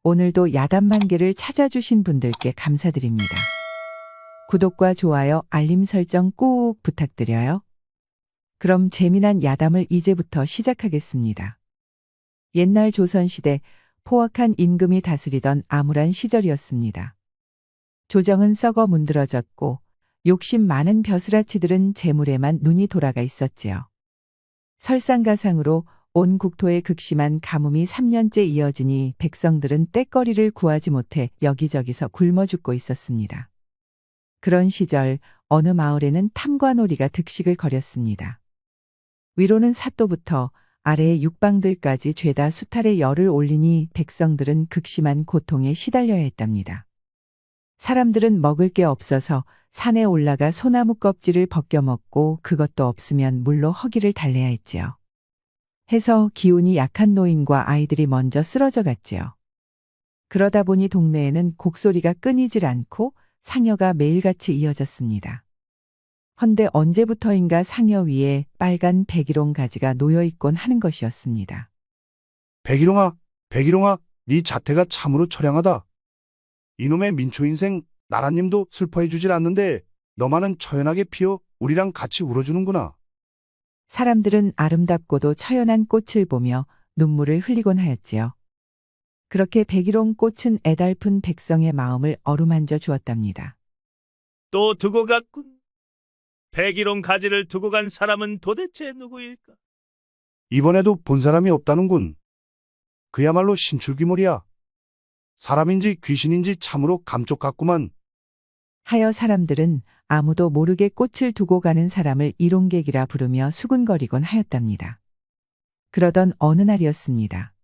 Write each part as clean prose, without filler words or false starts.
오늘도 야단만개를 찾아주신 분들께 감사드립니다. 구독과 좋아요, 알림 설정 꾹 부탁드려요. 그럼 재미난 야담을 이제부터 시작하겠습니다. 옛날 조선시대 포악한 임금이 다스리던 암울한 시절이었습니다. 조정은 썩어 문드러졌고 욕심 많은 벼슬아치들은 재물에만 눈이 돌아가 있었지요. 설상가상으로 온 국토에 극심한 가뭄이 3년째 이어지니 백성들은 떼거리를 구하지 못해 여기저기서 굶어 죽고 있었습니다. 그런 시절 어느 마을에는 탐관오리가 득식을 거렸습니다. 위로는 사또부터 아래의 육방들까지 죄다 수탈에 열을 올리니 백성들은 극심한 고통에 시달려야 했답니다. 사람들은 먹을 게 없어서 산에 올라가 소나무 껍질을 벗겨 먹고 그것도 없으면 물로 허기를 달래야 했지요. 해서 기운이 약한 노인과 아이들이 먼저 쓰러져 갔지요. 그러다 보니 동네에는 곡소리가 끊이질 않고 상여가 매일같이 이어졌습니다. 헌데 언제부터인가 상여 위에 빨간 백일홍 가지가 놓여있곤 하는 것이었습니다. 백일홍아, 백일홍아, 네 자태가 참으로 처량하다. 이놈의 민초 인생 나라님도 슬퍼해 주질 않는데 너만은 처연하게 피어 우리랑 같이 울어주는구나. 사람들은 아름답고도 처연한 꽃을 보며 눈물을 흘리곤 하였지요. 그렇게 백일홍 꽃은 애달픈 백성의 마음을 어루만져 주었답니다. 또 두고 갔군. 백일홍 가지를 두고 간 사람은 도대체 누구일까? 이번에도 본 사람이 없다는군. 그야말로 신출귀몰이야. 사람인지 귀신인지 참으로 감쪽 같구만. 하여 사람들은 아무도 모르게 꽃을 두고 가는 사람을 일용객이라 부르며 수군거리곤 하였답니다. 그러던 어느 날이었습니다.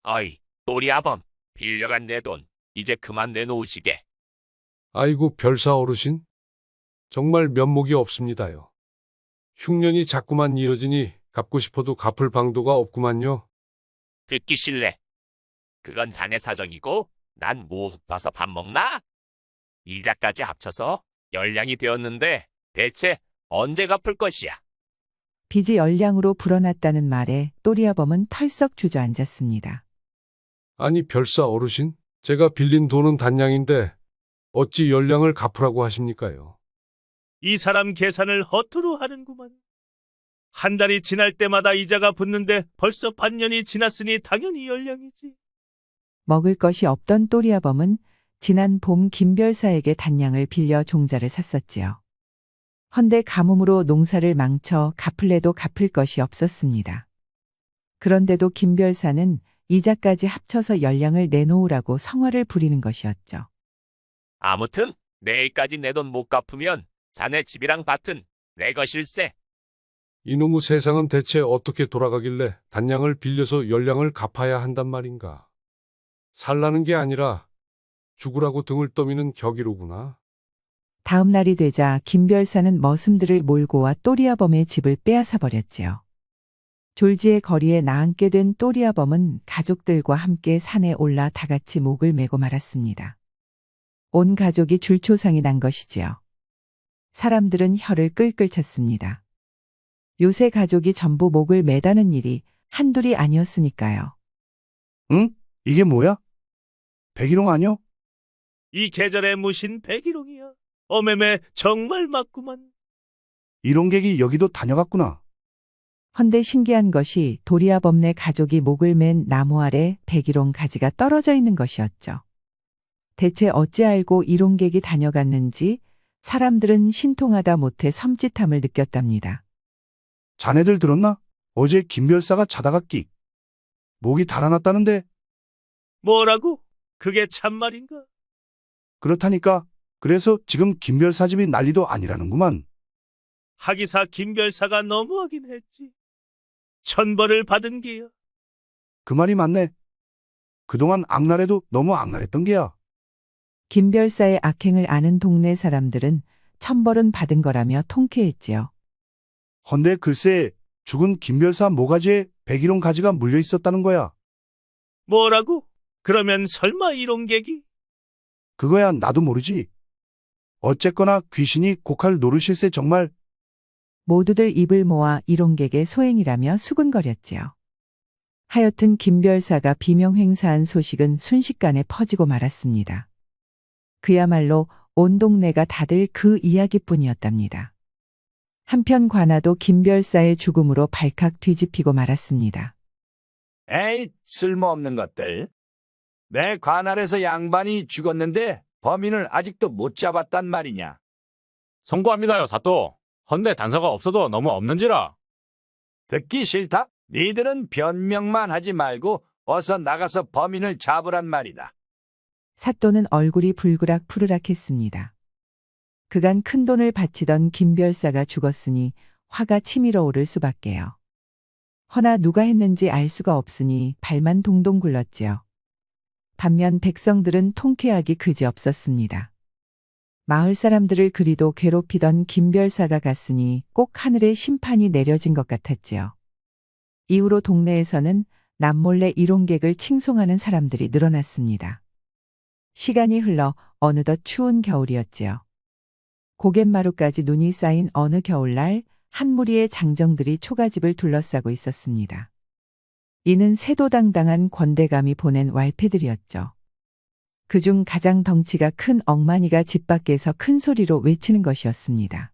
어이, 또리아범, 빌려간 내 돈 이제 그만 내놓으시게. 아이고 별사 어르신, 정말 면목이 없습니다요. 흉년이 자꾸만 이어지니 갚고 싶어도 갚을 방도가 없구만요. 듣기 싫래. 그건 자네 사정이고 난 못 봐서 밥 먹나? 이자까지 합쳐서 열량이 되었는데 대체 언제 갚을 것이야? 빚이 열량으로 불어났다는 말에 또리아범은 털썩 주저앉았습니다. 아니 별사 어르신, 제가 빌린 돈은 단량인데 어찌 열량을 갚으라고 하십니까요? 이 사람 계산을 허투루 하는구만. 한 달이 지날 때마다 이자가 붙는데 벌써 반년이 지났으니 당연히 열량이지. 먹을 것이 없던 또리아범은 지난 봄 김별사에게 단량을 빌려 종자를 샀었지요. 헌데 가뭄으로 농사를 망쳐 갚을래도 갚을 것이 없었습니다. 그런데도 김별사는 이자까지 합쳐서 열량을 내놓으라고 성화를 부리는 것이었죠. 아무튼 내일까지 내 돈 못 갚으면 자네 집이랑 밭은 내 것일세. 이놈의 세상은 대체 어떻게 돌아가길래 단량을 빌려서 열량을 갚아야 한단 말인가? 살라는 게 아니라 죽으라고 등을 떠미는 격이로구나. 다음 날이 되자 김별사는 머슴들을 몰고 와 또리아범의 집을 빼앗아 버렸지요. 졸지의 거리에 나앉게 된 또리아범은 가족들과 함께 산에 올라 다 같이 목을 메고 말았습니다. 온 가족이 줄초상이 난 것이지요. 사람들은 혀를 끌끌 찼습니다. 요새 가족이 전부 목을 매다는 일이 한둘이 아니었으니까요. 응? 이게 뭐야? 백일홍 아니여? 이 계절에 무신 백일홍이야. 어메메 정말 맞구만. 일용객이 여기도 다녀갔구나. 헌데 신기한 것이 도리아범네 가족이 목을 맨 나무 아래 백일홍 가지가 떨어져 있는 것이었죠. 대체 어찌 알고 일용객이 다녀갔는지 사람들은 신통하다 못해 섬찟함을 느꼈답니다. 자네들 들었나? 어제 김별사가 자다가 끽 목이 달아났다는데. 뭐라고? 그게 참말인가? 그렇다니까. 그래서 지금 김별사 집이 난리도 아니라는구만. 하기사 김별사가 너무하긴 했지. 천벌을 받은 게야. 그 말이 맞네. 그동안 악랄해도 너무 악랄했던 게야. 김별사의 악행을 아는 동네 사람들은 천벌은 받은 거라며 통쾌했지요. 헌데 글쎄 죽은 김별사 모가지에 백일홍 가지가 물려 있었다는 거야. 뭐라고? 그러면 설마 일용객이? 그거야 나도 모르지. 어쨌거나 귀신이 곡할 노르실세 정말. 모두들 입을 모아 일용객의 소행이라며 수군거렸지요. 하여튼 김별사가 비명 행사한 소식은 순식간에 퍼지고 말았습니다. 그야말로 온 동네가 다들 그 이야기뿐이었답니다. 한편 관아도 김별사의 죽음으로 발칵 뒤집히고 말았습니다. 에이, 쓸모없는 것들. 내 관할에서 양반이 죽었는데 범인을 아직도 못 잡았단 말이냐. 송구합니다요, 사또. 헌데 단서가 없어도 너무 없는지라. 듣기 싫다? 니들은 변명만 하지 말고 어서 나가서 범인을 잡으란 말이다. 사또는 얼굴이 불그락 푸르락했습니다. 그간 큰돈을 바치던 김별사가 죽었으니 화가 치밀어 오를 수밖에요. 허나 누가 했는지 알 수가 없으니 발만 동동 굴렀지요. 반면 백성들은 통쾌하기 그지없었습니다. 마을 사람들을 그리도 괴롭히던 김별사가 갔으니 꼭 하늘의 심판이 내려진 것 같았지요. 이후로 동네에서는 남몰래 일용객을 칭송하는 사람들이 늘어났습니다. 시간이 흘러 어느덧 추운 겨울이었지요. 고갯마루까지 눈이 쌓인 어느 겨울날 한 무리의 장정들이 초가집을 둘러싸고 있었습니다. 이는 세도당당한 권대감이 보낸 왈패들이었죠. 그중 가장 덩치가 큰 엉만이가 집 밖에서 큰 소리로 외치는 것이었습니다.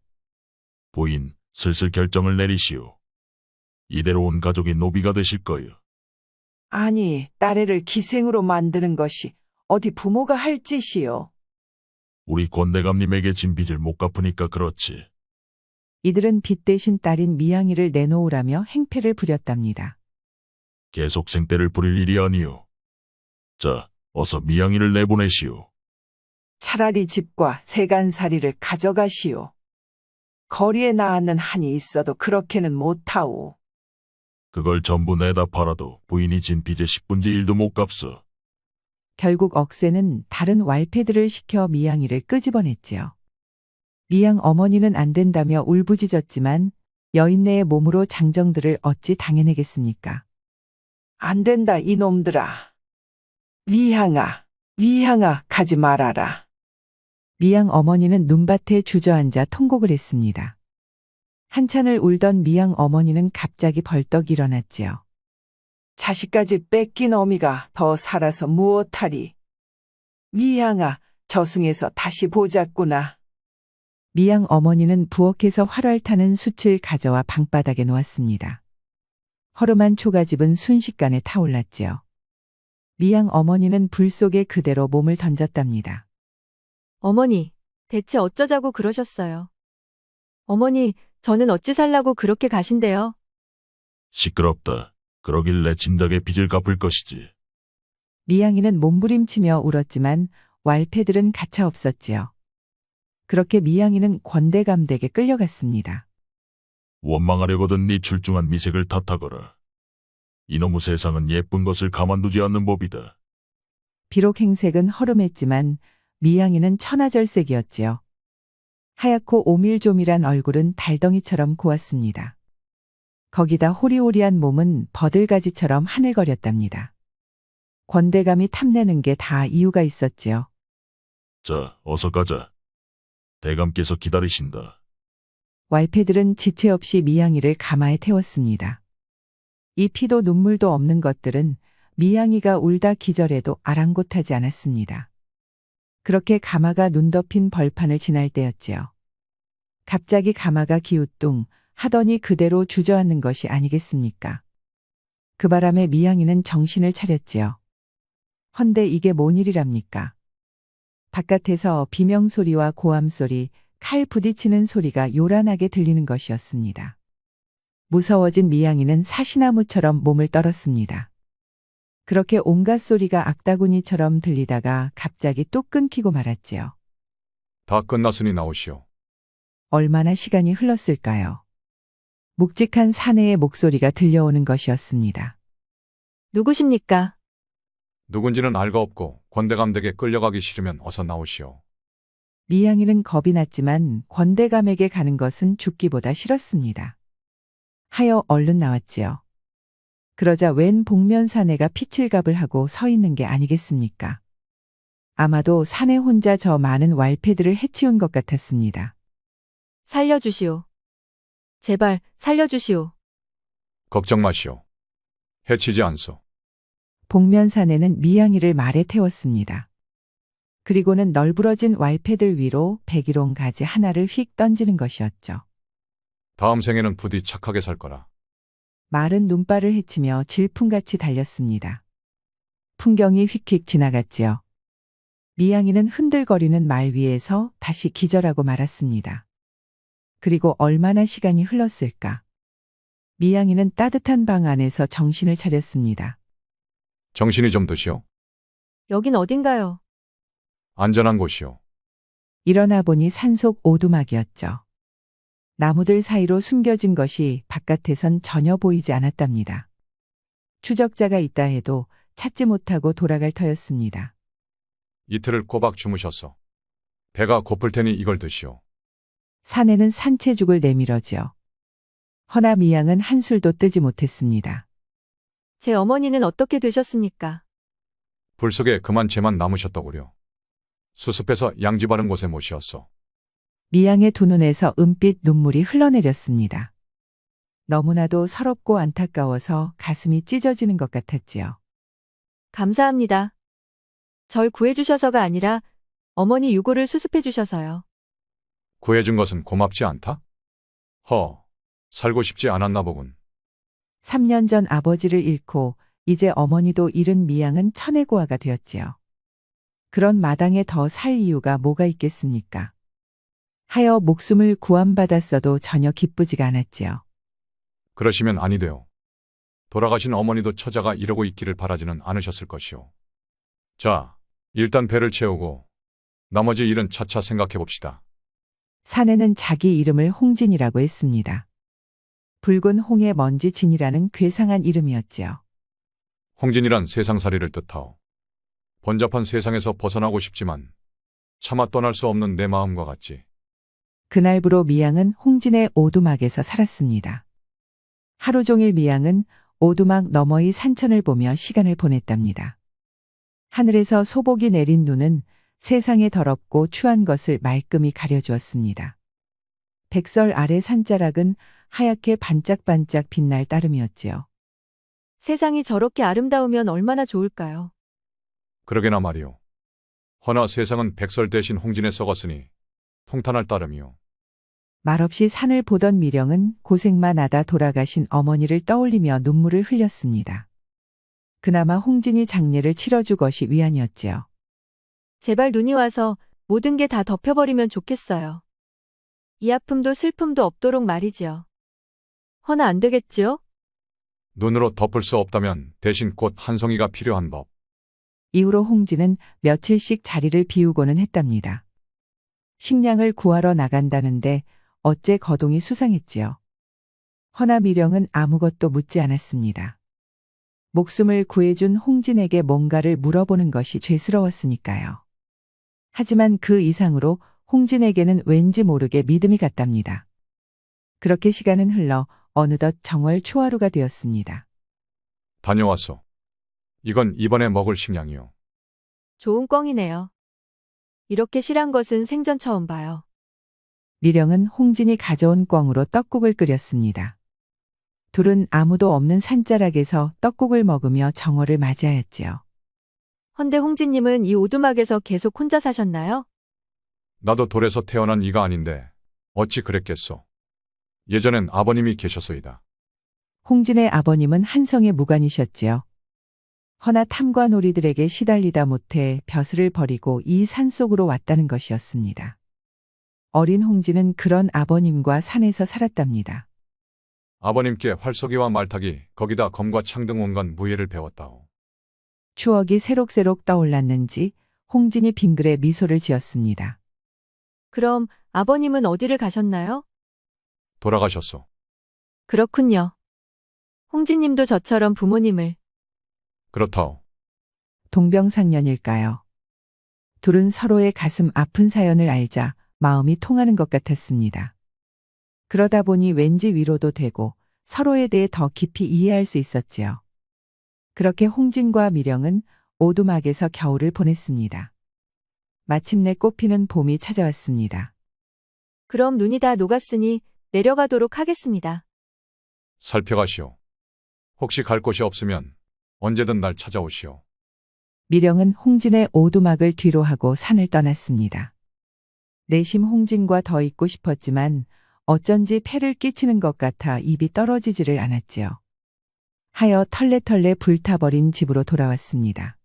부인, 슬슬 결정을 내리시오. 이대로 온 가족이 노비가 되실 거요. 아니, 딸애를 기생으로 만드는 것이 어디 부모가 할 짓이요. 우리 권대감님에게 진 빚을 못 갚으니까 그렇지. 이들은 빚 대신 딸인 미양이를 내놓으라며 행패를 부렸답니다. 계속 생떼를 부릴 일이 아니오. 자, 어서 미양이를 내보내시오. 차라리 집과 세간살이를 가져가시오. 거리에 나앉는 한이 있어도 그렇게는 못하오. 그걸 전부 내다 팔아도 부인이 진 빚의 10분의 1도 못 갚어. 결국 억새는 다른 왈패들을 시켜 미양이를 끄집어냈지요. 미양 어머니는 안 된다며 울부짖었지만 여인네의 몸으로 장정들을 어찌 당해내겠습니까? 안 된다 이놈들아. 미양아 가지 말아라. 미양 어머니는 눈밭에 주저앉아 통곡을 했습니다. 한참을 울던 미양 어머니는 갑자기 벌떡 일어났지요. 자식까지 뺏긴 어미가 더 살아서 무엇하리. 미양아, 저승에서 다시 보자꾸나. 미양 어머니는 부엌에서 활활 타는 숯을 가져와 방바닥에 놓았습니다. 허름한 초가집은 순식간에 타올랐지요. 미양 어머니는 불 속에 그대로 몸을 던졌답니다. 어머니, 대체 어쩌자고 그러셨어요? 어머니, 저는 어찌 살라고 그렇게 가신대요? 시끄럽다. 그러길래 진작에 빚을 갚을 것이지. 미양이는 몸부림치며 울었지만 왈패들은 가차없었지요. 그렇게 미양이는 권대감댁에 끌려갔습니다. 원망하려거든 네 출중한 미색을 탓하거라. 이놈의 세상은 예쁜 것을 가만두지 않는 법이다. 비록 행색은 허름했지만 미양이는 천하절색이었지요. 하얗고 오밀조밀한 얼굴은 달덩이처럼 고왔습니다. 거기다 호리호리한 몸은 버들가지처럼 하늘거렸답니다. 권대감이 탐내는 게 다 이유가 있었지요. 자, 어서 가자. 대감께서 기다리신다. 왈패들은 지체 없이 미양이를 가마에 태웠습니다. 이 피도 눈물도 없는 것들은 미양이가 울다 기절해도 아랑곳하지 않았습니다. 그렇게 가마가 눈 덮인 벌판을 지날 때였지요. 갑자기 가마가 기우뚱 하더니 그대로 주저앉는 것이 아니겠습니까? 그 바람에 미양이는 정신을 차렸지요. 헌데 이게 뭔 일이랍니까? 바깥에서 비명소리와 고함소리, 칼 부딪히는 소리가 요란하게 들리는 것이었습니다. 무서워진 미양이는 사시나무처럼 몸을 떨었습니다. 그렇게 온갖 소리가 악다구니처럼 들리다가 갑자기 뚝 끊기고 말았지요. 다 끝났으니 나오시오. 얼마나 시간이 흘렀을까요? 묵직한 사내의 목소리가 들려오는 것이었습니다. 누구십니까? 누군지는 알거 없고 권대감댁에 끌려가기 싫으면 어서 나오시오. 미양이는 겁이 났지만 권대감에게 가는 것은 죽기보다 싫었습니다. 하여 얼른 나왔지요. 그러자 웬 복면 사내가 피칠갑을 하고 서 있는 게 아니겠습니까? 아마도 사내 혼자 저 많은 왈패들을 해치운 것 같았습니다. 살려주시오. 제발 살려주시오. 걱정 마시오. 해치지 않소. 복면사내는 미양이를 말에 태웠습니다. 그리고는 널브러진 왈패들 위로 백일홍 가지 하나를 휙 던지는 것이었죠. 다음 생에는 부디 착하게 살 거라. 말은 눈발을 헤치며 질풍같이 달렸습니다. 풍경이 휙휙 지나갔지요. 미양이는 흔들거리는 말 위에서 다시 기절하고 말았습니다. 그리고 얼마나 시간이 흘렀을까. 미양이는 따뜻한 방 안에서 정신을 차렸습니다. 정신이 좀 드시오. 여긴 어딘가요? 안전한 곳이오. 일어나 보니 산속 오두막이었죠. 나무들 사이로 숨겨진 것이 바깥에선 전혀 보이지 않았답니다. 추적자가 있다 해도 찾지 못하고 돌아갈 터였습니다. 이틀을 꼬박 주무셨소. 배가 고플 테니 이걸 드시오. 사내는 산채죽을 내밀어지요. 허나 미양은 한술도 뜨지 못했습니다. 제 어머니는 어떻게 되셨습니까? 불 속에 그만 재만 남으셨더구려. 수습해서 양지 바른 곳에 모시었소. 미양의 두 눈에서 은빛 눈물이 흘러내렸습니다. 너무나도 서럽고 안타까워서 가슴이 찢어지는 것 같았지요. 감사합니다. 절 구해주셔서가 아니라 어머니 유고를 수습해주셔서요. 구해준 것은 고맙지 않다? 살고 싶지 않았나 보군. 3년 전 아버지를 잃고 이제 어머니도 잃은 미양은 천혜고아가 되었지요. 그런 마당에 더 살 이유가 뭐가 있겠습니까? 하여 목숨을 구원받았어도 전혀 기쁘지가 않았지요. 그러시면 아니 돼요. 돌아가신 어머니도 처자가 이러고 있기를 바라지는 않으셨을 것이오. 자, 일단 배를 채우고 나머지 일은 차차 생각해 봅시다. 사내는 자기 이름을 홍진이라고 했습니다. 붉은 홍의 먼지 진이라는 괴상한 이름이었지요. 홍진이란 세상살이를 뜻하오. 번잡한 세상에서 벗어나고 싶지만 차마 떠날 수 없는 내 마음과 같지. 그날부로 미양은 홍진의 오두막에서 살았습니다. 하루 종일 미양은 오두막 너머의 산천을 보며 시간을 보냈답니다. 하늘에서 소복이 내린 눈은 세상의 더럽고 추한 것을 말끔히 가려주었습니다. 백설 아래 산자락은 하얗게 반짝반짝 빛날 따름이었지요. 세상이 저렇게 아름다우면 얼마나 좋을까요? 그러게나 말이오. 허나 세상은 백설 대신 홍진에 썩었으니 통탄할 따름이오. 말없이 산을 보던 미령은 고생만 하다 돌아가신 어머니를 떠올리며 눈물을 흘렸습니다. 그나마 홍진이 장례를 치러주 것이 위안이었지요. 제발 눈이 와서 모든 게 다 덮여버리면 좋겠어요. 이 아픔도 슬픔도 없도록 말이지요. 허나 안 되겠지요? 눈으로 덮을 수 없다면 대신 꽃 한 송이가 필요한 법. 이후로 홍진은 며칠씩 자리를 비우고는 했답니다. 식량을 구하러 나간다는데 어째 거동이 수상했지요. 허나 미령은 아무것도 묻지 않았습니다. 목숨을 구해준 홍진에게 뭔가를 물어보는 것이 죄스러웠으니까요. 하지만 그 이상으로 홍진에게는 왠지 모르게 믿음이 갔답니다. 그렇게 시간은 흘러 어느덧 정월 초하루가 되었습니다. 다녀왔소. 이건 이번에 먹을 식량이오. 좋은 꽝이네요. 이렇게 실한 것은 생전 처음 봐요. 미령은 홍진이 가져온 꿩으로 떡국을 끓였습니다. 둘은 아무도 없는 산자락에서 떡국을 먹으며 정월을 맞이하였지요. 헌데 홍진님은 이 오두막에서 계속 혼자 사셨나요? 나도 돌에서 태어난 이가 아닌데 어찌 그랬겠소. 예전엔 아버님이 계셨소이다. 홍진의 아버님은 한성의 무관이셨지요. 허나 탐과 놀이들에게 시달리다 못해 벼슬을 버리고 이 산속으로 왔다는 것이었습니다. 어린 홍진은 그런 아버님과 산에서 살았답니다. 아버님께 활쏘기와 말타기, 거기다 검과 창 등 온갖 무예를 배웠다오. 추억이 새록새록 떠올랐는지 홍진이 빙그레 미소를 지었습니다. 그럼 아버님은 어디를 가셨나요? 돌아가셨소. 그렇군요. 홍진님도 저처럼 부모님을. 그렇다오. 동병상련일까요? 둘은 서로의 가슴 아픈 사연을 알자 마음이 통하는 것 같았습니다. 그러다 보니 왠지 위로도 되고 서로에 대해 더 깊이 이해할 수 있었지요. 그렇게 홍진과 미령은 오두막에서 겨울을 보냈습니다. 마침내 꽃피는 봄이 찾아왔습니다. 그럼 눈이 다 녹았으니 내려가도록 하겠습니다. 살펴가시오. 혹시 갈 곳이 없으면 언제든 날 찾아오시오. 미령은 홍진의 오두막을 뒤로 하고 산을 떠났습니다. 내심 홍진과 더 있고 싶었지만 어쩐지 폐를 끼치는 것 같아 입이 떨어지지를 않았지요. 하여 털레털레 불타버린 집으로 돌아왔습니다.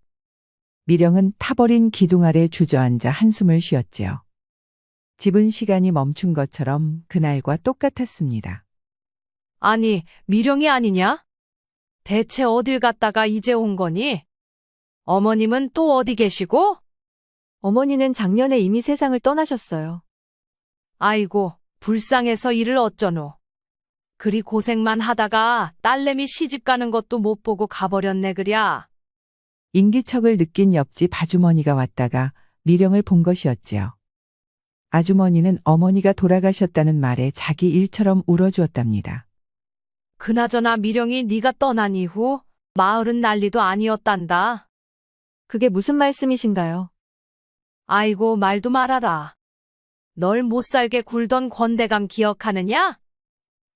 미령은 타버린 기둥 아래 주저앉아 한숨을 쉬었지요. 집은 시간이 멈춘 것처럼 그날과 똑같았습니다. 아니, 미령이 아니냐? 대체 어딜 갔다가 이제 온 거니? 어머님은 또 어디 계시고? 어머니는 작년에 이미 세상을 떠나셨어요. 아이고, 불쌍해서 일을 어쩌노. 그리 고생만 하다가 딸내미 시집 가는 것도 못 보고 가버렸네 그랴. 인기척을 느낀 옆집 아주머니가 왔다가 미령을 본 것이었지요. 아주머니는 어머니가 돌아가셨다는 말에 자기 일처럼 울어주었답니다. 그나저나 미령이 네가 떠난 이후 마을은 난리도 아니었단다. 그게 무슨 말씀이신가요? 아이고 말도 말아라. 널 못살게 굴던 권대감 기억하느냐?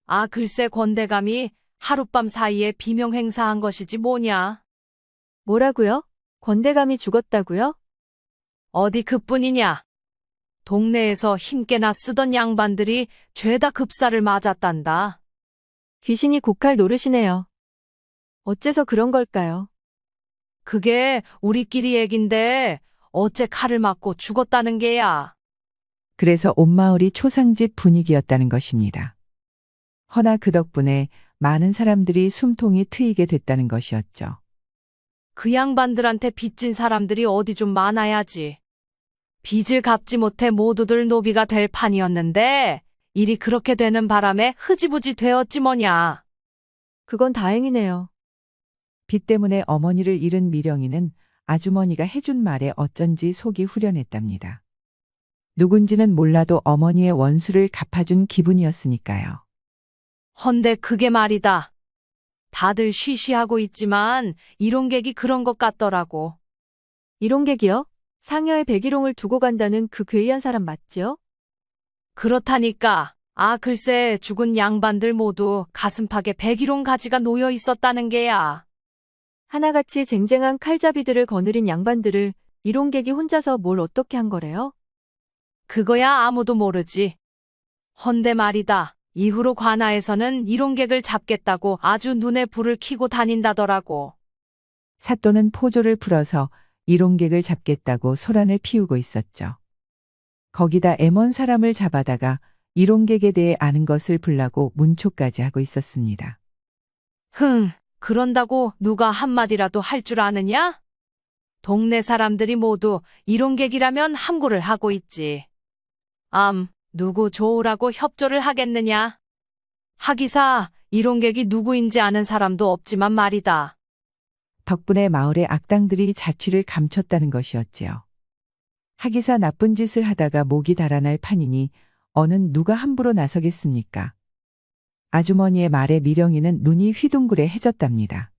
아 글쎄 권대감이 하룻밤 사이에 비명 행사한 것이지 뭐냐. 뭐라고요? 권대감이 죽었다고요? 어디 그뿐이냐. 동네에서 힘께나 쓰던 양반들이 죄다 급사를 맞았단다. 귀신이 고칼 노릇이네요. 어째서 그런 걸까요? 그게 우리끼리 얘긴데 어째 칼을 맞고 죽었다는 게야. 그래서 온 마을이 초상집 분위기였다는 것입니다. 허나 그 덕분에 많은 사람들이 숨통이 트이게 됐다는 것이었죠. 그 양반들한테 빚진 사람들이 어디 좀 많아야지. 빚을 갚지 못해 모두들 노비가 될 판이었는데 일이 그렇게 되는 바람에 흐지부지 되었지 뭐냐. 그건 다행이네요. 빚 때문에 어머니를 잃은 미령이는 아주머니가 해준 말에 어쩐지 속이 후련했답니다. 누군지는 몰라도 어머니의 원수를 갚아준 기분이었으니까요. 헌데 그게 말이다. 다들 쉬쉬하고 있지만 이론객이 그런 것 같더라고. 이론객이요? 상여에 백일홍을 두고 간다는 그 괴이한 사람 맞지요? 그렇다니까. 아 글쎄 죽은 양반들 모두 가슴팍에 백일홍 가지가 놓여 있었다는 게야. 하나같이 쟁쟁한 칼잡이들을 거느린 양반들을 이론객이 혼자서 뭘 어떻게 한 거래요? 그거야 아무도 모르지. 헌데 말이다. 이후로 관아에서는 이론객을 잡겠다고 아주 눈에 불을 켜고 다닌다더라고. 사또는 포조를 풀어서 이론객을 잡겠다고 소란을 피우고 있었죠. 거기다 애먼 사람을 잡아다가 이론객에 대해 아는 것을 불라고 문초까지 하고 있었습니다. 그런다고 누가 한마디라도 할 줄 아느냐? 동네 사람들이 모두 이론객이라면 함구를 하고 있지. 누구 좋으라고 협조를 하겠느냐? 하기사 이론객이 누구인지 아는 사람도 없지만 말이다. 덕분에 마을의 악당들이 자취를 감췄다는 것이었지요. 하기사 나쁜 짓을 하다가 목이 달아날 판이니 어는 누가 함부로 나서겠습니까? 아주머니의 말에 미령이는 눈이 휘둥그레해졌답니다.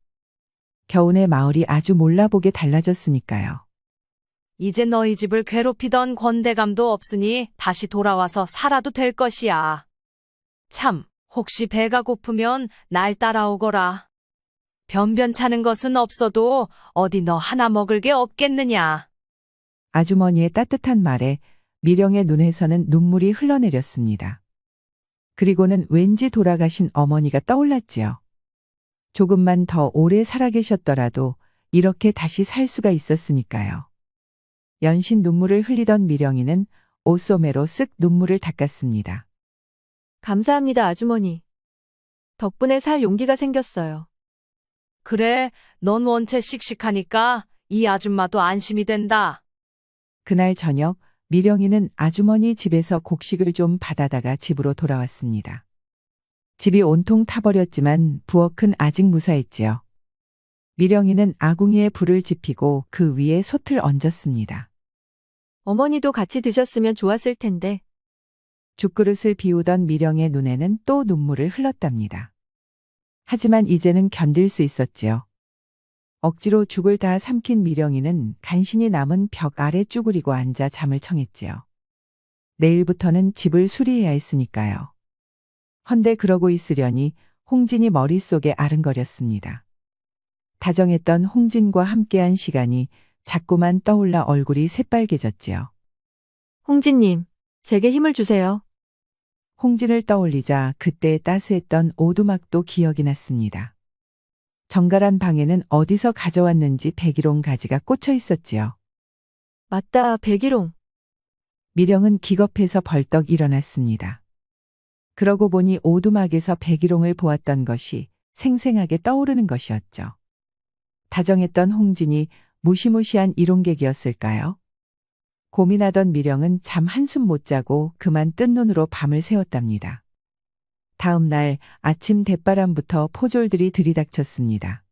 겨우내 마을이 아주 몰라보게 달라졌으니까요. 이제 너희 집을 괴롭히던 권대감도 없으니 다시 돌아와서 살아도 될 것이야. 참, 혹시 배가 고프면 날 따라오거라. 변변찮은 것은 없어도 어디 너 하나 먹을 게 없겠느냐. 아주머니의 따뜻한 말에 미령의 눈에서는 눈물이 흘러내렸습니다. 그리고는 왠지 돌아가신 어머니가 떠올랐지요. 조금만 더 오래 살아계셨더라도 이렇게 다시 살 수가 있었으니까요. 연신 눈물을 흘리던 미령이는 옷소매로 쓱 눈물을 닦았습니다. 감사합니다, 아주머니. 덕분에 살 용기가 생겼어요. 그래, 넌 원체 씩씩하니까 이 아줌마도 안심이 된다. 그날 저녁 미령이는 아주머니 집에서 곡식을 좀 받아다가 집으로 돌아왔습니다. 집이 온통 타버렸지만 부엌은 아직 무사했지요. 미령이는 아궁이에 불을 지피고 그 위에 솥을 얹었습니다. 어머니도 같이 드셨으면 좋았을 텐데. 죽그릇을 비우던 미령의 눈에는 또 눈물을 흘렀답니다. 하지만 이제는 견딜 수 있었지요. 억지로 죽을 다 삼킨 미령이는 간신히 남은 벽 아래 쭈그리고 앉아 잠을 청했지요. 내일부터는 집을 수리해야 했으니까요. 헌데 그러고 있으려니 홍진이 머릿속에 아른거렸습니다. 다정했던 홍진과 함께한 시간이 자꾸만 떠올라 얼굴이 새빨개졌지요. 홍진님, 제게 힘을 주세요. 홍진을 떠올리자 그때의 따스했던 오두막도 기억이 났습니다. 정갈한 방에는 어디서 가져왔는지 백일홍 가지가 꽂혀 있었지요. 맞다, 백일홍. 미령은 기겁해서 벌떡 일어났습니다. 그러고 보니 오두막에서 백일홍을 보았던 것이 생생하게 떠오르는 것이었죠. 다정했던 홍진이 무시무시한 일용객이었을까요? 고민하던 미령은 잠 한숨 못 자고 그만 뜬 눈으로 밤을 새웠답니다. 다음 날 아침 대바람부터 포졸들이 들이닥쳤습니다.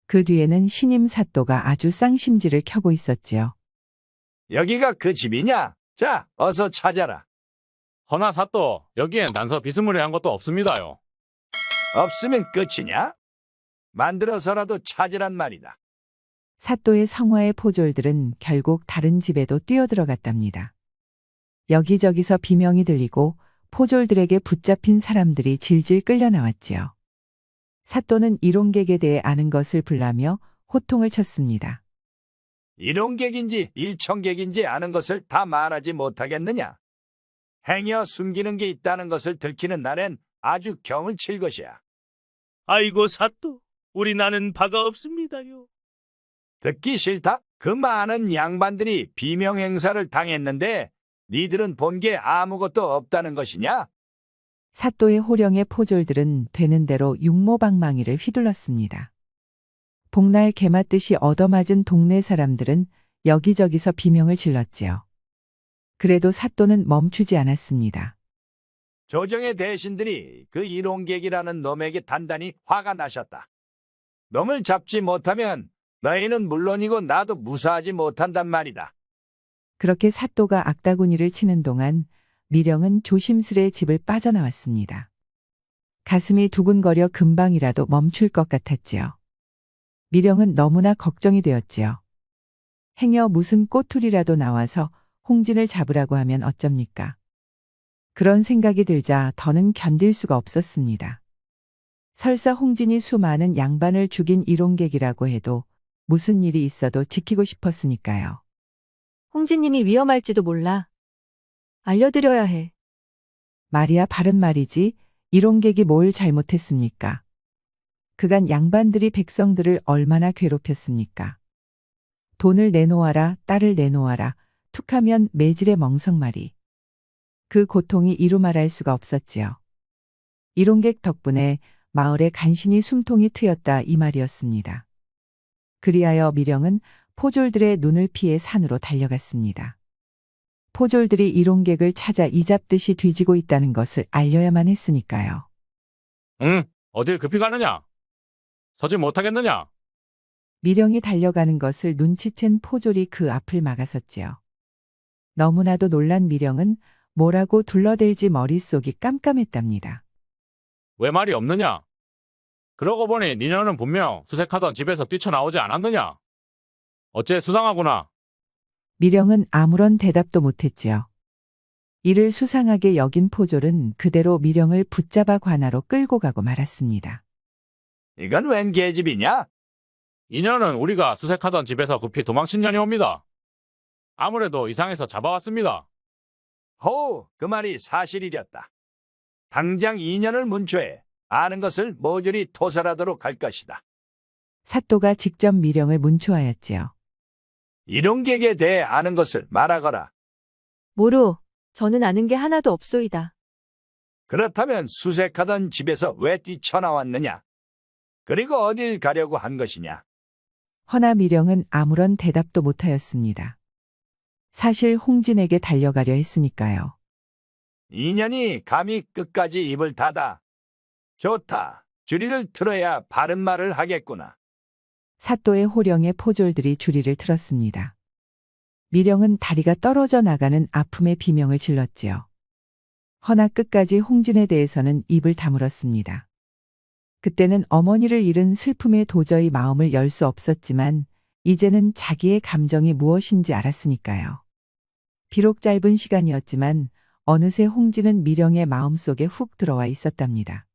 그 뒤에는 신임 사또가 아주 쌍심지를 켜고 있었지요. 여기가 그 집이냐? 자, 어서 찾아라. 허나 사또, 여기엔 단서 비스무리한 것도 없습니다요. 없으면 끝이냐? 만들어서라도 찾으란 말이다. 사또의 성화의 포졸들은 결국 다른 집에도 뛰어들어갔답니다. 여기저기서 비명이 들리고 포졸들에게 붙잡힌 사람들이 질질 끌려 나왔지요. 사또는 일용객에 대해 아는 것을 불라며 호통을 쳤습니다. 일용객인지 일청객인지 아는 것을 다 말하지 못하겠느냐? 행여 숨기는 게 있다는 것을 들키는 날엔 아주 경을 칠 것이야. 아이고 사또, 우리 나는 바가 없습니다요. 듣기 싫다? 그 많은 양반들이 비명 행사를 당했는데 니들은 본 게 아무것도 없다는 것이냐? 사또의 호령의 포졸들은 되는 대로 육모방망이를 휘둘렀습니다. 복날 개 맞듯이 얻어맞은 동네 사람들은 여기저기서 비명을 질렀지요. 그래도 사또는 멈추지 않았습니다. 조정의 대신들이 그 일용객이라는 놈에게 단단히 화가 나셨다. 놈을 잡지 못하면 너희는 물론이고 나도 무사하지 못한단 말이다. 그렇게 사또가 악다구니를 치는 동안 미령은 조심스레 집을 빠져나왔습니다. 가슴이 두근거려 금방이라도 멈출 것 같았지요. 미령은 너무나 걱정이 되었지요. 행여 무슨 꼬투리라도 나와서 홍진을 잡으라고 하면 어쩝니까? 그런 생각이 들자 더는 견딜 수가 없었습니다. 설사 홍진이 수많은 양반을 죽인 일용객이라고 해도 무슨 일이 있어도 지키고 싶었으니까요. 홍진님이 위험할지도 몰라. 알려드려야 해. 말이야 바른 말이지 일용객이 뭘 잘못했습니까? 그간 양반들이 백성들을 얼마나 괴롭혔습니까? 돈을 내놓아라, 딸을 내놓아라, 툭하면 매질의 멍석말이. 그 고통이 이루 말할 수가 없었지요. 일용객 덕분에 마을에 간신히 숨통이 트였다 이 말이었습니다. 그리하여 미령은 포졸들의 눈을 피해 산으로 달려갔습니다. 포졸들이 일용객을 찾아 이잡듯이 뒤지고 있다는 것을 알려야만 했으니까요. 응, 어딜 급히 가느냐? 서지 못하겠느냐? 미령이 달려가는 것을 눈치챈 포졸이 그 앞을 막아섰지요. 너무나도 놀란 미령은 뭐라고 둘러댈지 머릿속이 깜깜했답니다. 왜 말이 없느냐? 그러고 보니 니녀는 분명 수색하던 집에서 뛰쳐나오지 않았느냐? 어째 수상하구나. 미령은 아무런 대답도 못했지요. 이를 수상하게 여긴 포졸은 그대로 미령을 붙잡아 관하로 끌고 가고 말았습니다. 이건 웬 계집이냐? 이녀는 우리가 수색하던 집에서 급히 도망친 년이옵니다. 아무래도 이상해서 잡아왔습니다. 호, 그 말이 사실이렸다. 당장 2년을 문초해 아는 것을 모조리 토설하도록 할 것이다. 사또가 직접 미령을 문초하였지요. 일용객에 대해 아는 것을 말하거라. 모루, 저는 아는 게 하나도 없소이다. 그렇다면 수색하던 집에서 왜 뛰쳐나왔느냐? 그리고 어딜 가려고 한 것이냐? 허나 미령은 아무런 대답도 못하였습니다. 사실 홍진에게 달려가려 했으니까요. 2년이 감히 끝까지 입을 닫아. 좋다. 주리를 틀어야 바른 말을 하겠구나. 사또의 호령에 포졸들이 주리를 틀었습니다. 미령은 다리가 떨어져 나가는 아픔의 비명을 질렀지요. 허나 끝까지 홍진에 대해서는 입을 다물었습니다. 그때는 어머니를 잃은 슬픔에 도저히 마음을 열 수 없었지만 이제는 자기의 감정이 무엇인지 알았으니까요. 비록 짧은 시간이었지만 어느새 홍진은 미령의 마음속에 훅 들어와 있었답니다.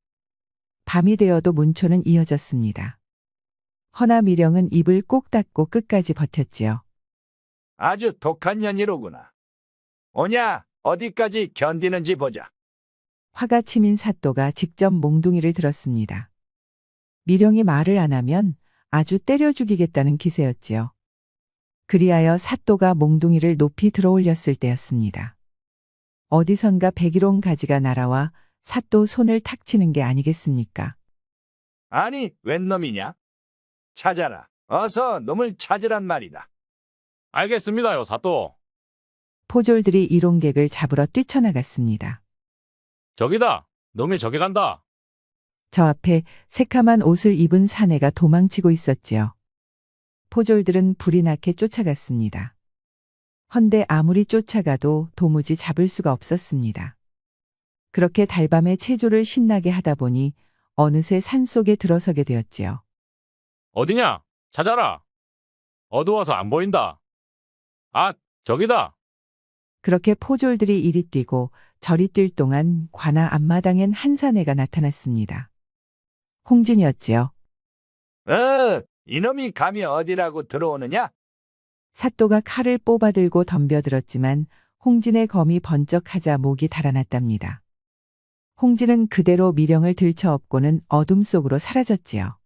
밤이 되어도 문초는 이어졌습니다. 허나 미령은 입을 꼭 닫고 끝까지 버텼지요. 아주 독한 년이로구나. 오냐, 어디까지 견디는지 보자. 화가 치민 사또가 직접 몽둥이를 들었습니다. 미령이 말을 안 하면 아주 때려 죽이겠다는 기세였지요. 그리하여 사또가 몽둥이를 높이 들어 올렸을 때였습니다. 어디선가 백일홍 가지가 날아와 사또 손을 탁 치는 게 아니겠습니까? 아니, 웬 놈이냐? 찾아라. 어서 놈을 찾으란 말이다. 알겠습니다요, 사또. 포졸들이 일용객을 잡으러 뛰쳐나갔습니다. 저기다. 놈이 저기 간다. 저 앞에 새카만 옷을 입은 사내가 도망치고 있었지요. 포졸들은 불이 나게 쫓아갔습니다. 헌데 아무리 쫓아가도 도무지 잡을 수가 없었습니다. 그렇게 달밤에 체조를 신나게 하다 보니 어느새 산속에 들어서게 되었지요. 어디냐? 찾아라. 어두워서 안 보인다. 아, 저기다. 그렇게 포졸들이 이리 뛰고 저리 뛸 동안 관아 앞마당엔 한 사내가 나타났습니다. 홍진이었지요. 이놈이 감히 어디라고 들어오느냐? 사또가 칼을 뽑아들고 덤벼들었지만 홍진의 검이 번쩍하자 목이 달아났답니다. 홍진은 그대로 미령을 들쳐업고는 어둠 속으로 사라졌지요.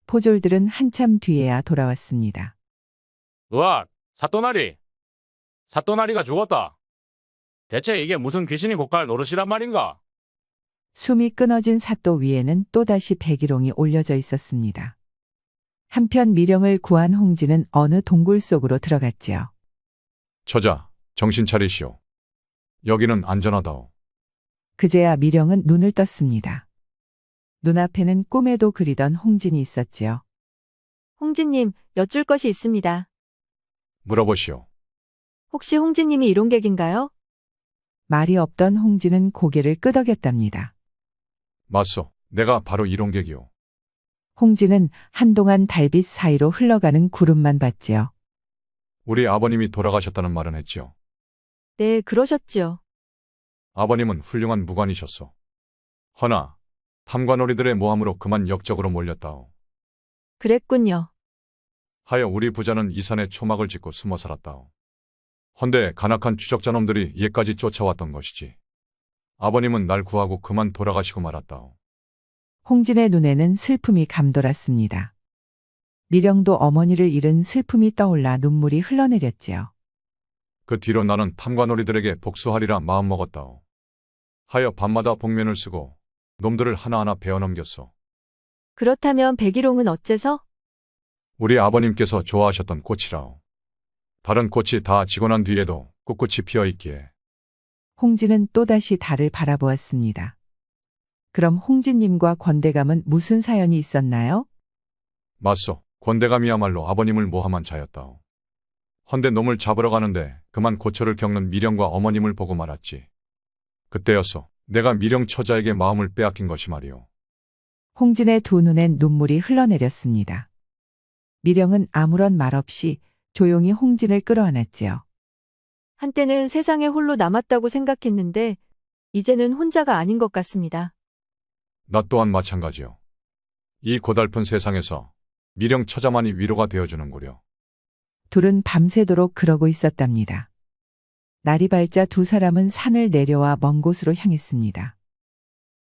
포졸들은 한참 뒤에야 돌아왔습니다. 으악, 사또나리. 사또나리가 죽었다. 대체 이게 무슨 귀신이 고깔 노릇이란 말인가? 숨이 끊어진 사또 위에는 또다시 백일홍이 올려져 있었습니다. 한편 미령을 구한 홍진은 어느 동굴 속으로 들어갔지요. 처자, 정신 차리시오. 여기는 안전하다오. 그제야 미령은 눈을 떴습니다. 눈앞에는 꿈에도 그리던 홍진이 있었지요. 홍진님, 여쭐 것이 있습니다. 물어보시오. 혹시 홍진님이 일용객인가요? 말이 없던 홍진은 고개를 끄덕였답니다. 맞소. 내가 바로 일용객이오. 홍진은 한동안 달빛 사이로 흘러가는 구름만 봤지요. 우리 아버님이 돌아가셨다는 말은 했지요. 네, 그러셨지요. 아버님은 훌륭한 무관이셨소. 허나 탐관오리들의 모함으로 그만 역적으로 몰렸다오. 그랬군요. 하여 우리 부자는 이 산에 초막을 짓고 숨어 살았다오. 헌데 간악한 추적자놈들이 얘까지 쫓아왔던 것이지. 아버님은 날 구하고 그만 돌아가시고 말았다오. 홍진의 눈에는 슬픔이 감돌았습니다. 미령도 어머니를 잃은 슬픔이 떠올라 눈물이 흘러내렸지요. 그 뒤로 나는 탐관오리들에게 복수하리라 마음먹었다오. 하여 밤마다 복면을 쓰고 놈들을 하나하나 베어넘겼소. 그렇다면 백일홍은 어째서? 우리 아버님께서 좋아하셨던 꽃이라오. 다른 꽃이 다 지고 난 뒤에도 꿋꿋이 피어있기에. 홍진은 또다시 달을 바라보았습니다. 그럼 홍진님과 권대감은 무슨 사연이 있었나요? 맞소. 권대감이야말로 아버님을 모함한 자였다오. 헌데 놈을 잡으러 가는데 그만 고초를 겪는 미령과 어머님을 보고 말았지. 그때였소. 내가 미령 처자에게 마음을 빼앗긴 것이 말이오. 홍진의 두 눈엔 눈물이 흘러내렸습니다. 미령은 아무런 말 없이 조용히 홍진을 끌어안았지요. 한때는 세상에 홀로 남았다고 생각했는데 이제는 혼자가 아닌 것 같습니다. 나 또한 마찬가지요. 이 고달픈 세상에서 미령 처자만이 위로가 되어주는구려. 둘은 밤새도록 그러고 있었답니다. 날이 밝자 두 사람은 산을 내려와 먼 곳으로 향했습니다.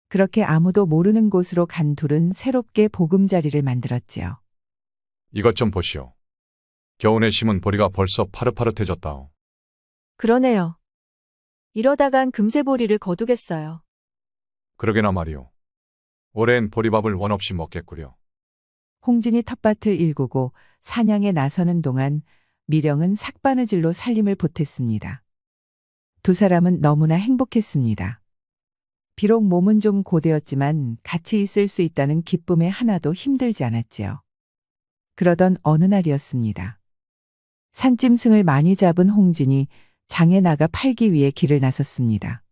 그렇게 아무도 모르는 곳으로 간 둘은 새롭게 보금자리를 만들었지요. 이것 좀 보시오. 겨우내 심은 보리가 벌써 파릇파릇해졌다오. 그러네요. 이러다간 금세 보리를 거두겠어요. 그러게나 말이오. 올해엔 보리밥을 원 없이 먹겠구려. 홍진이 텃밭을 일구고 사냥에 나서는 동안 미령은 삭바느질로 살림을 보탰습니다. 두 사람은 너무나 행복했습니다. 비록 몸은 좀 고되었지만 같이 있을 수 있다는 기쁨에 하나도 힘들지 않았지요. 그러던 어느 날이었습니다. 산짐승을 많이 잡은 홍진이 장에 나가 팔기 위해 길을 나섰습니다.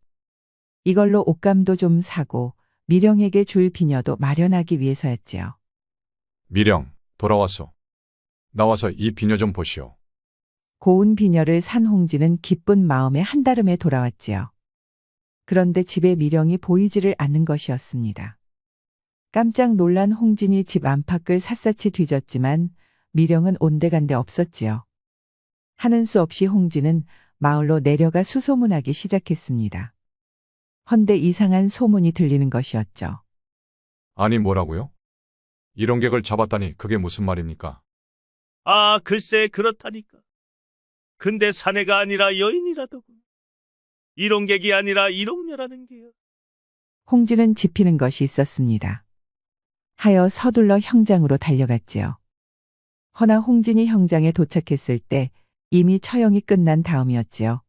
이걸로 옷감도 좀 사고 미령에게 줄 비녀도 마련하기 위해서였지요. 미령, 돌아왔소. 나와서 이 비녀 좀 보시오. 고운 비녀를 산 홍진은 기쁜 마음에 한달음에 돌아왔지요. 그런데 집에 미령이 보이지를 않는 것이었습니다. 깜짝 놀란 홍진이 집 안팎을 샅샅이 뒤졌지만 미령은 온데간데 없었지요. 하는 수 없이 홍진은 마을로 내려가 수소문하기 시작했습니다. 헌데 이상한 소문이 들리는 것이었죠. 아니 뭐라고요? 일용객을 잡았다니 그게 무슨 말입니까? 아, 글쎄 그렇다니까. 근데 사내가 아니라 여인이라더군. 일용객이 아니라 일용녀라는 게야. 홍진은 짚히는 것이 있었습니다. 하여 서둘러 형장으로 달려갔지요. 허나 홍진이 형장에 도착했을 때 이미 처형이 끝난 다음이었지요.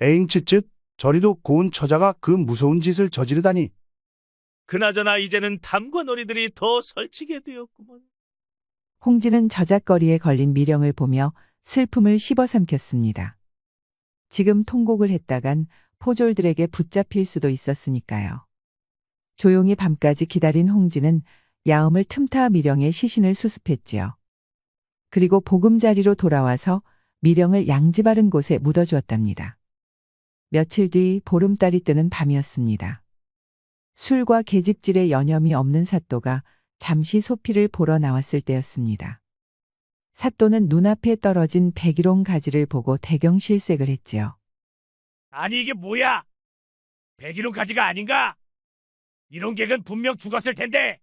에잉 쯧쯧 저리도 고운 처자가 그 무서운 짓을 저지르다니. 그나저나 이제는 탐관오리들이 더 설치게 되었구먼. 홍진은 저작거리에 걸린 미령을 보며 슬픔을 씹어삼켰습니다. 지금 통곡을 했다간 포졸들에게 붙잡힐 수도 있었으니까요. 조용히 밤까지 기다린 홍진은 야음을 틈타 미령의 시신을 수습했지요. 그리고 보금자리로 돌아와서 미령을 양지 바른 곳에 묻어주었답니다. 며칠 뒤 보름달이 뜨는 밤이었습니다. 술과 계집질에 여념이 없는 사또가 잠시 소피를 보러 나왔을 때였습니다. 사또는 눈앞에 떨어진 백일홍 가지를 보고 대경실색을 했지요. 아니 이게 뭐야? 백일홍 가지가 아닌가? 일용객은 분명 죽었을 텐데.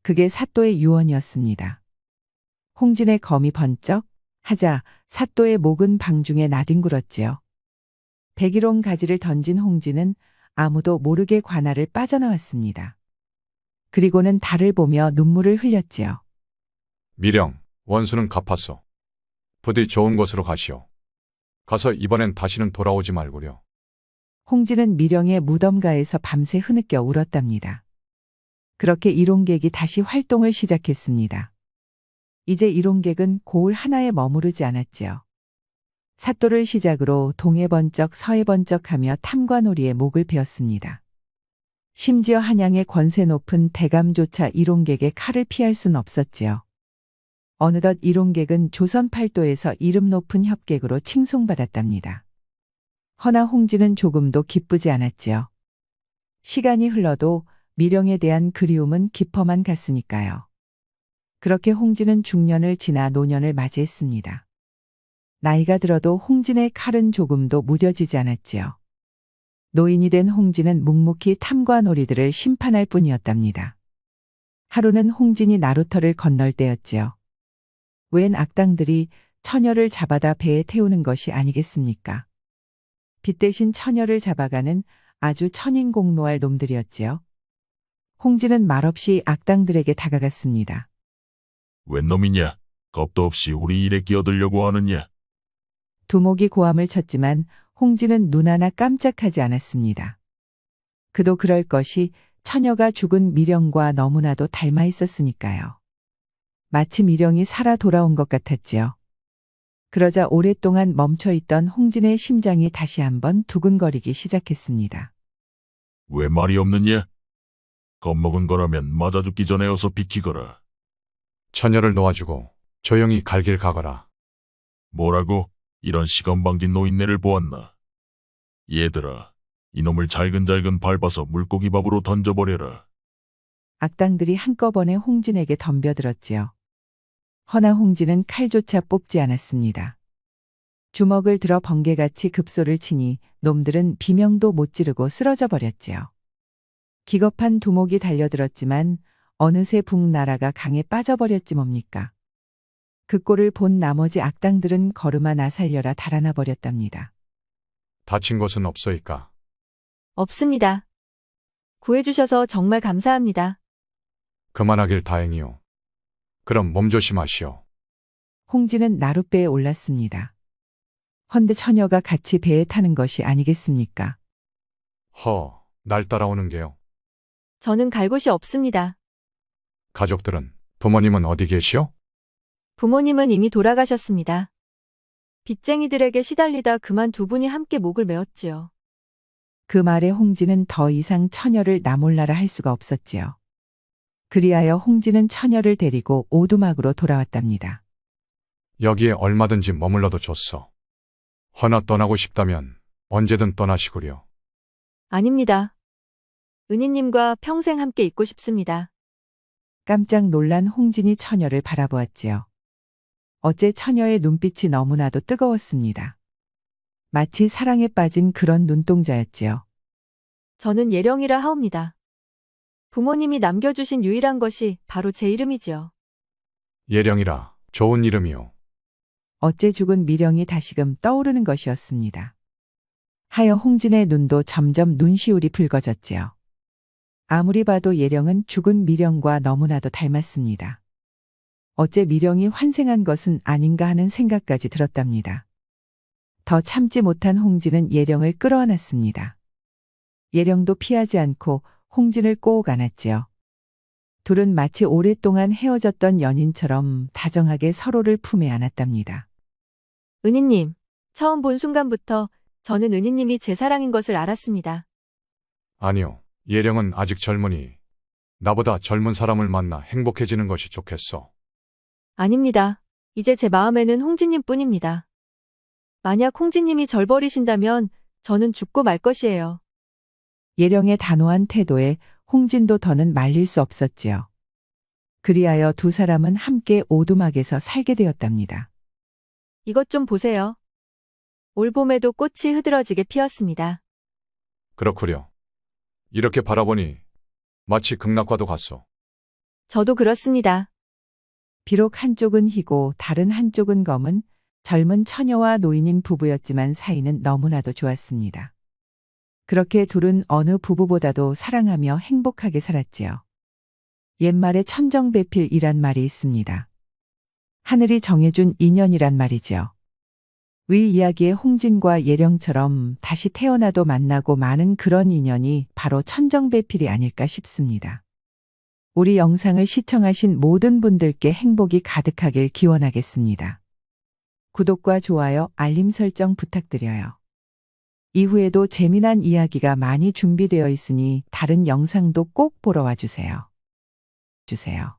그게 사또의 유언이었습니다. 홍진의 검이 번쩍 하자 사또의 목은 방중에 나뒹굴었지요. 백일홍 가지를 던진 홍진은 아무도 모르게 관아를 빠져나왔습니다. 그리고는 달을 보며 눈물을 흘렸지요. 미령, 원수는 갚았소. 부디 좋은 곳으로 가시오. 가서 이번엔 다시는 돌아오지 말구려. 홍진은 미령의 무덤가에서 밤새 흐느껴 울었답니다. 그렇게 일용객이 다시 활동을 시작했습니다. 이제 일용객은 고을 하나에 머무르지 않았지요. 사또를 시작으로 동해 번쩍 서해 번쩍하며 탐관오리의 목을 베었습니다. 심지어 한양의 권세 높은 대감조차 일용객의 칼을 피할 순 없었지요. 어느덧 일용객은 조선 팔도에서 이름 높은 협객으로 칭송받았답니다. 허나 홍진은 조금도 기쁘지 않았지요. 시간이 흘러도 미령에 대한 그리움은 깊어만 갔으니까요. 그렇게 홍진은 중년을 지나 노년을 맞이했습니다. 나이가 들어도 홍진의 칼은 조금도 무뎌지지 않았지요. 노인이 된 홍진은 묵묵히 탐관오리들을 심판할 뿐이었답니다. 하루는 홍진이 나루터를 건널 때였지요. 웬 악당들이 처녀를 잡아다 배에 태우는 것이 아니겠습니까? 빛 대신 처녀를 잡아가는 아주 천인공노할 놈들이었지요. 홍진은 말없이 악당들에게 다가갔습니다. 웬 놈이냐? 겁도 없이 우리 일에 끼어들려고 하느냐? 두목이 고함을 쳤지만 홍진은 눈 하나 깜짝하지 않았습니다. 그도 그럴 것이 처녀가 죽은 미령과 너무나도 닮아 있었으니까요. 마치 미령이 살아 돌아온 것 같았지요. 그러자 오랫동안 멈춰있던 홍진의 심장이 다시 한번 두근거리기 시작했습니다. 왜 말이 없느냐? 겁먹은 거라면 맞아 죽기 전에 어서 비키거라. 처녀를 놓아주고 조용히 갈 길 가거라. 뭐라고? 이런 시건방진 노인네를 보았나? 얘들아, 이놈을 잘근잘근 밟아서 물고기밥으로 던져버려라. 악당들이 한꺼번에 홍진에게 덤벼들었지요. 허나 홍진은 칼조차 뽑지 않았습니다. 주먹을 들어 번개같이 급소를 치니 놈들은 비명도 못 지르고 쓰러져 버렸지요. 기겁한 두목이 달려들었지만 어느새 북나라가 강에 빠져버렸지 뭡니까. 그 꼴을 본 나머지 악당들은 걸음아 나 살려라 달아나 버렸답니다. 다친 곳은 없소이까? 없습니다. 구해주셔서 정말 감사합니다. 그만하길 다행이오. 그럼 몸조심하시오. 홍진은 나룻배에 올랐습니다. 헌데 처녀가 같이 배에 타는 것이 아니겠습니까? 날 따라오는 게요. 저는 갈 곳이 없습니다. 가족들은, 부모님은 어디 계시오? 부모님은 이미 돌아가셨습니다. 빚쟁이들에게 시달리다 그만 두 분이 함께 목을 메었지요. 그 말에 홍진은 더 이상 처녀를 나몰라라 할 수가 없었지요. 그리하여 홍진은 처녀를 데리고 오두막으로 돌아왔답니다. 여기에 얼마든지 머물러도 좋소. 허나 떠나고 싶다면 언제든 떠나시구려. 아닙니다. 은희님과 평생 함께 있고 싶습니다. 깜짝 놀란 홍진이 처녀를 바라보았지요. 어째 처녀의 눈빛이 너무나도 뜨거웠습니다. 마치 사랑에 빠진 그런 눈동자였지요. 저는 예령이라 하옵니다. 부모님이 남겨주신 유일한 것이 바로 제 이름이지요. 예령이라 좋은 이름이요. 어째 죽은 미령이 다시금 떠오르는 것이었습니다. 하여 홍진의 눈도 점점 눈시울이 붉어졌지요. 아무리 봐도 예령은 죽은 미령과 너무나도 닮았습니다. 어째 미령이 환생한 것은 아닌가 하는 생각까지 들었답니다. 더 참지 못한 홍진은 예령을 끌어안았습니다. 예령도 피하지 않고 홍진을 꼭 안았지요. 둘은 마치 오랫동안 헤어졌던 연인처럼 다정하게 서로를 품에 안았답니다. 은희님, 처음 본 순간부터 저는 은희님이 제 사랑인 것을 알았습니다. 아니요. 예령은 아직 젊으니 나보다 젊은 사람을 만나 행복해지는 것이 좋겠어. 아닙니다. 이제 제 마음에는 홍진님 뿐입니다. 만약 홍진님이 절 버리신다면 저는 죽고 말 것이에요. 예령의 단호한 태도에 홍진도 더는 말릴 수 없었지요. 그리하여 두 사람은 함께 오두막에서 살게 되었답니다. 이것 좀 보세요. 올 봄에도 꽃이 흐드러지게 피었습니다. 그렇구려. 이렇게 바라보니 마치 극락과도 같소. 저도 그렇습니다. 비록 한쪽은 희고 다른 한쪽은 검은 젊은 처녀와 노인인 부부였지만 사이는 너무나도 좋았습니다. 그렇게 둘은 어느 부부보다도 사랑하며 행복하게 살았지요. 옛말에 천정배필이란 말이 있습니다. 하늘이 정해준 인연이란 말이지요. 위 이야기의 홍진과 예령처럼 다시 태어나도 만나고 마는 그런 인연이 바로 천정배필이 아닐까 싶습니다. 우리 영상을 시청하신 모든 분들께 행복이 가득하길 기원하겠습니다. 구독과 좋아요, 알림 설정 부탁드려요. 이후에도 재미난 이야기가 많이 준비되어 있으니 다른 영상도 꼭 보러 와주세요. 주세요.